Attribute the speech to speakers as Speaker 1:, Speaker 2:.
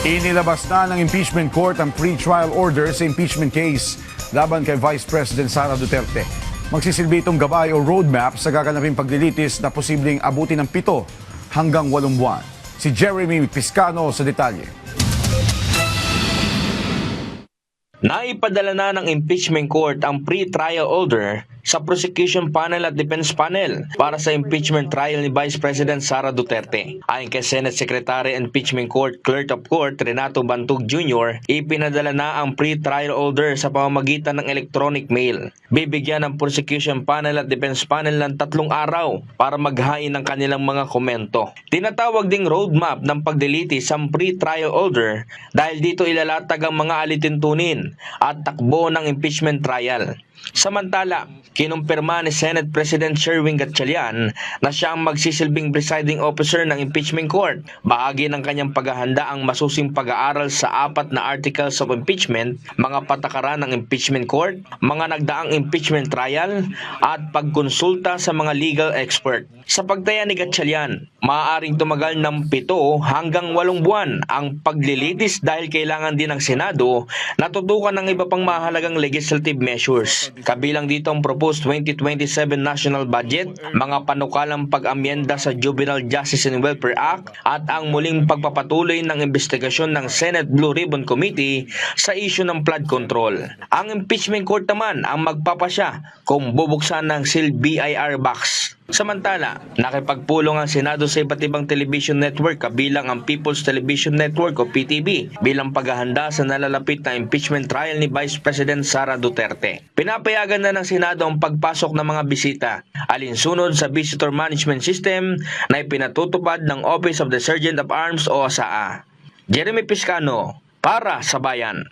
Speaker 1: Inilabas na ng impeachment court ang pre-trial order sa impeachment case laban kay Vice President Sara Duterte. Magsisilbi itong gabay o roadmap sa gaganaping paglilitis na posibleng abutin ng 7 hanggang 8 buwan. Si Jeremy Piscano sa detalye.
Speaker 2: Naipadala na ng impeachment court ang pre-trial order sa prosecution panel at defense panel para sa impeachment trial ni Vice President Sara Duterte. Ayon kay Senate Secretary Impeachment Court Clerk of Court Renato Bantug Jr., ipinadala na ang pre-trial order sa pamamagitan ng electronic mail. Bibigyan ng prosecution panel at defense panel ng 3 araw para maghain ng kanilang mga komento. Tinatawag ding roadmap ng paglilitis ang pre-trial order dahil dito ilalatag ang mga alituntunin at takbo ng impeachment trial. Samantala, kinumpirma ni Senate President Sherwin Gatchalian na siya ang magsisilbing presiding officer ng impeachment court. Bahagi ng kanyang paghahanda ang masusing pag-aaral sa 4 na articles of impeachment, mga patakaran ng impeachment court, mga nagdaang impeachment trial, at pagkonsulta sa mga legal expert. Sa pagtaya ni Gatchalian, maaaring tumagal ng 7 hanggang 8 buwan ang paglilitis dahil kailangan din ng Senado na tutukan ng iba pang mahalagang legislative measures. Kabilang dito ang proposed 2027 national budget, mga panukalang pag-amyenda sa Juvenile Justice and Welfare Act, at ang muling pagpapatuloy ng investigasyon ng Senate Blue Ribbon Committee sa issue ng flood control. Ang impeachment court naman ang magpapasya kung bubuksan ng sealed BIR box. Samantala, nakipagpulong ang Senado sa iba't ibang television network kabilang ang People's Television Network o PTV bilang paghahanda sa nalalapit na impeachment trial ni Vice President Sara Duterte. Pinapayagan na ng Senado ang pagpasok ng mga bisita, alinsunod sa Visitor Management System na ipinatutupad ng Office of the Sergeant of Arms o OSAA. Jeremy Piscano, para sa Bayan.